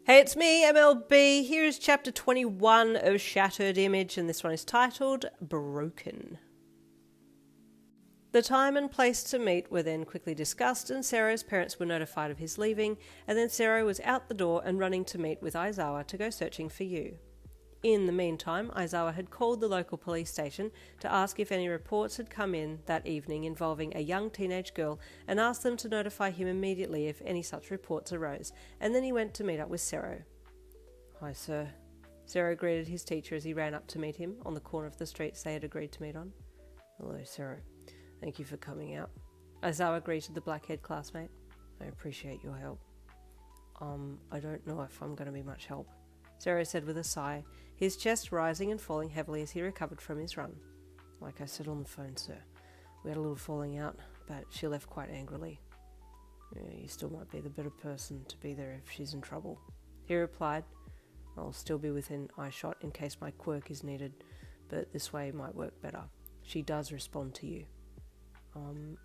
Hey, it's me, MLB. Here's chapter 21 of Shattered Image, and this one is titled Broken. The time and place to meet were then quickly discussed, and Sero's parents were notified of his leaving, and then Sero was out the door and running to meet with Aizawa to go searching for you. In the meantime, Aizawa had called the local police station to ask if any reports had come in that evening involving a young teenage girl and asked them to notify him immediately if any such reports arose, and then he went to meet up with Sero. "Hi, sir." Sero greeted his teacher as he ran up to meet him on the corner of the streets they had agreed to meet on. "Hello, Sero. Thank you for coming out." Aizawa greeted the black-haired classmate. "I appreciate your help." I don't know if I'm going to be much help," Sero said with a sigh, his chest rising and falling heavily as he recovered from his run. "Like I said on the phone, sir, we had a little falling out, but she left quite angrily." You still might be the better person to be there if she's in trouble," he replied. "I'll still be within eyeshot in case my quirk is needed, but this way might work better. She does respond to you."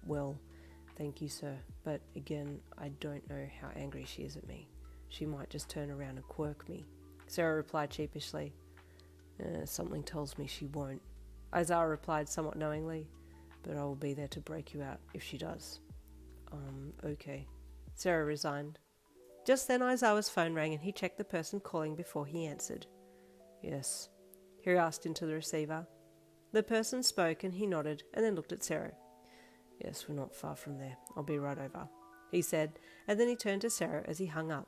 Well, thank you, sir, but again, I don't know how angry she is at me. She might just turn around and quirk me," Sero replied sheepishly. Something tells me she won't," Aizawa replied somewhat knowingly, "but I will be there to break you out if she does." Okay," Sero resigned. Just then Aizawa's phone rang and he checked the person calling before he answered. "Yes," he asked into the receiver. The person spoke and he nodded and then looked at Sero. "Yes, we're not far from there. I'll be right over," he said, and then he turned to Sero as he hung up.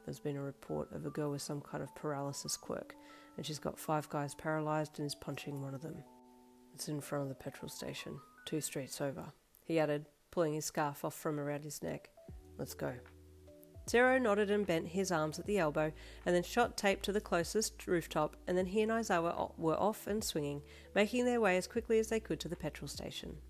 "There's been a report of a girl with some kind of paralysis quirk, and she's got 5 guys paralysed and is punching one of them. It's in front of the petrol station, 2 streets over," he added, pulling his scarf off from around his neck. "Let's go." Sero nodded and bent his arms at the elbow, and then shot tape to the closest rooftop, and then he and Aizawa were off and swinging, making their way as quickly as they could to the petrol station.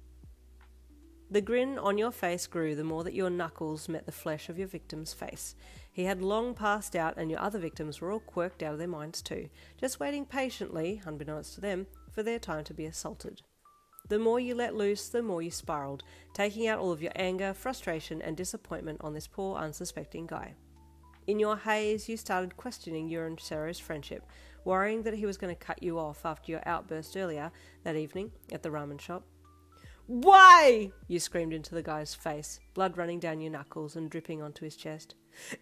The grin on your face grew the more that your knuckles met the flesh of your victim's face. He had long passed out, and your other victims were all quirked out of their minds too, just waiting patiently, unbeknownst to them, for their time to be assaulted. The more you let loose, the more you spiraled, taking out all of your anger, frustration, and disappointment on this poor, unsuspecting guy. In your haze, you started questioning your and Sero's friendship, worrying that he was going to cut you off after your outburst earlier that evening at the ramen shop. "Why?" you screamed into the guy's face, blood running down your knuckles and dripping onto his chest.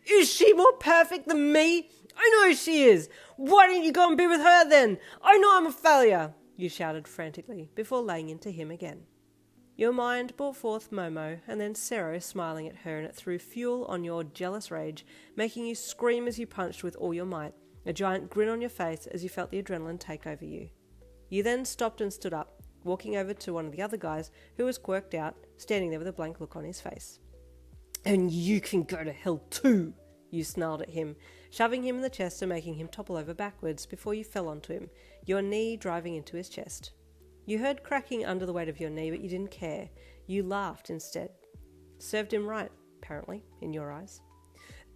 "Is she more perfect than me? I know she is! Why didn't you go and be with her then? I know I'm a failure!" you shouted frantically, before laying into him again. Your mind brought forth Momo, and then Sero smiling at her, and it threw fuel on your jealous rage, making you scream as you punched with all your might, a giant grin on your face as you felt the adrenaline take over you. You then stopped and stood up, walking over to one of the other guys who was quirked out, standing there with a blank look on his face. "And you can go to hell too," you snarled at him, shoving him in the chest and making him topple over backwards before you fell onto him, your knee driving into his chest. You heard cracking under the weight of your knee, but you didn't care. You laughed instead. Served him right, apparently, in your eyes.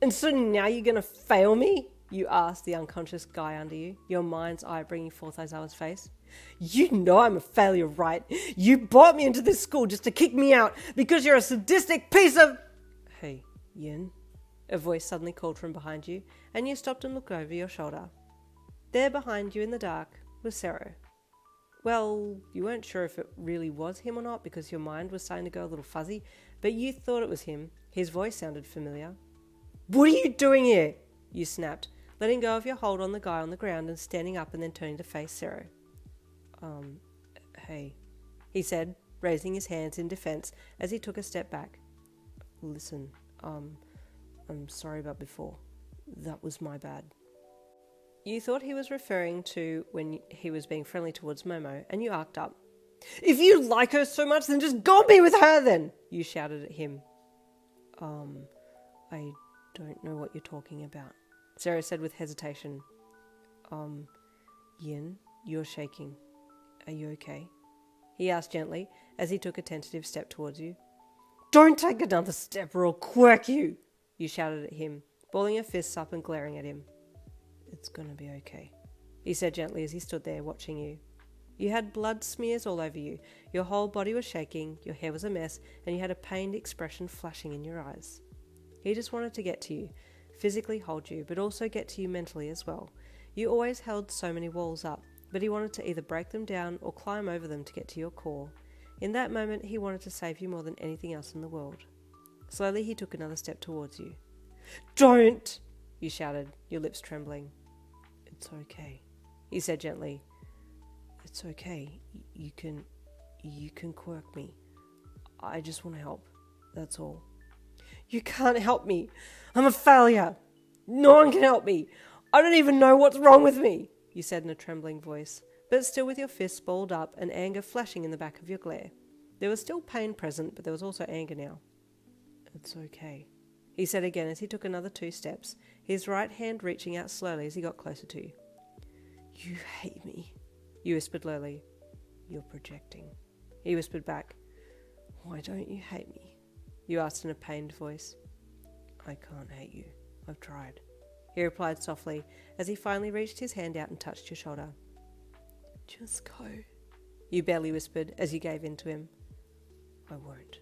"And so now you're going to fail me?" you asked the unconscious guy under you, your mind's eye bringing forth Aizawa's face. "You know I'm a failure, right? You brought me into this school just to kick me out because you're a sadistic piece of—" "Hey, Yin," a voice suddenly called from behind you, and you stopped and looked over your shoulder. There behind you in the dark was Sero. Well, you weren't sure if it really was him or not because your mind was starting to go a little fuzzy, but you thought it was him. His voice sounded familiar. "What are you doing here?" you snapped, letting go of your hold on the guy on the ground and standing up and then turning to face Sero. Hey," he said, raising his hands in defense as he took a step back. "Listen, I'm sorry about before. That was my bad." You thought he was referring to when he was being friendly towards Momo, and you arced up. "If you like her so much, then just go be with her then!" you shouted at him. I don't know what you're talking about," Sero said with hesitation. Yin, you're shaking. Are you okay?" he asked gently as he took a tentative step towards you. "Don't take another step or I'll quirk you!" you shouted at him, balling your fists up and glaring at him. "It's gonna be okay," he said gently as he stood there watching you. You had blood smears all over you, your whole body was shaking, your hair was a mess, and you had a pained expression flashing in your eyes. He just wanted to get to you, physically hold you, but also get to you mentally as well. You always held so many walls up, but he wanted to either break them down or climb over them to get to your core. In that moment, he wanted to save you more than anything else in the world. Slowly, he took another step towards you. "Don't!" you shouted, your lips trembling. "It's okay," he said gently. "It's okay. You can quirk me. I just want to help. That's all." "You can't help me. I'm a failure. No one can help me. I don't even know what's wrong with me," you said in a trembling voice, but still with your fists balled up and anger flashing in the back of your glare. There was still pain present, but there was also anger now. "It's okay," he said again as he took another 2 steps, his right hand reaching out slowly as he got closer to you. "You hate me," you whispered lowly. "You're projecting," he whispered back. "Why don't you hate me?" you asked in a pained voice. "I can't hate you. I've tried," he replied softly as he finally reached his hand out and touched your shoulder. "Just go," you barely whispered as you gave in to him. "I won't,"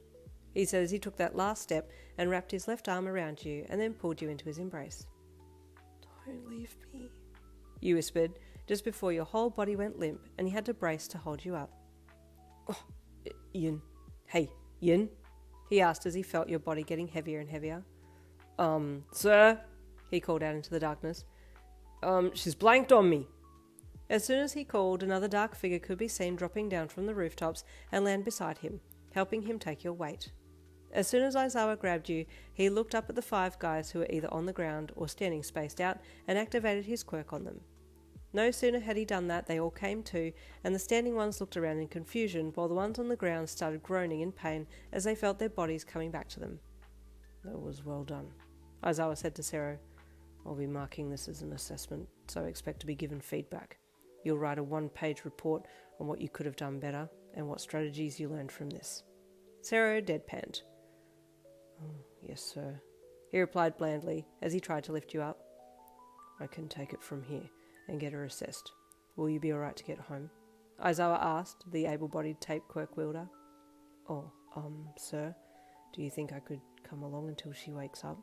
he said as he took that last step and wrapped his left arm around you and then pulled you into his embrace. "Don't leave me," you whispered just before your whole body went limp and he had to brace to hold you up. "Oh, Yin. Hey, Yin?" he asked as he felt your body getting heavier and heavier. Sir?" he called out into the darkness. She's blanked on me." As soon as he called, another dark figure could be seen dropping down from the rooftops and land beside him, helping him take your weight. As soon as Aizawa grabbed you, he looked up at the 5 guys who were either on the ground or standing spaced out and activated his quirk on them. No sooner had he done that, they all came to, and the standing ones looked around in confusion, while the ones on the ground started groaning in pain as they felt their bodies coming back to them. "That was well done," Aizawa said to Sero. "I'll be marking this as an assessment, so expect to be given feedback. You'll write a 1-page report on what you could have done better and what strategies you learned from this." Sero deadpanned. "Oh, yes, sir," he replied blandly as he tried to lift you up. "I can take it from here and get her assessed. Will you be alright to get home?" Aizawa asked, the able-bodied tape quirk wielder. "Oh, sir, do you think I could come along until she wakes up?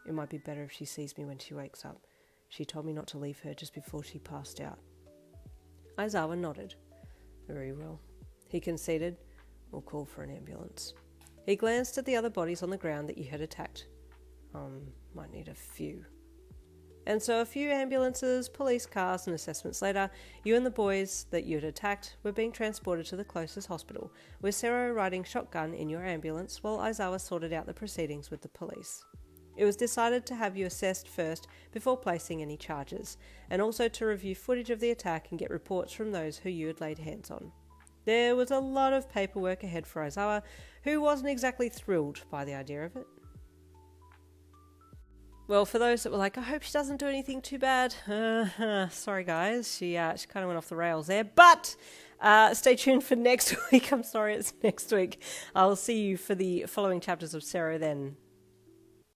It might be better if she sees me when she wakes up. She told me not to leave her just before she passed out." Aizawa nodded. "Very well," he conceded. "We'll call for an ambulance." He glanced at the other bodies on the ground that you had attacked. Might need a few." And so a few ambulances, police cars and assessments later, you and the boys that you had attacked were being transported to the closest hospital, with Sero riding shotgun in your ambulance while Aizawa sorted out the proceedings with the police. It was decided to have you assessed first before placing any charges, and also to review footage of the attack and get reports from those who you had laid hands on. There was a lot of paperwork ahead for Aizawa, who wasn't exactly thrilled by the idea of it. Well, for those that were like, I hope she doesn't do anything too bad. Sorry, guys. She kind of went off the rails there. But stay tuned for next week. I'm sorry, it's next week. I'll see you for the following chapters of Sero then.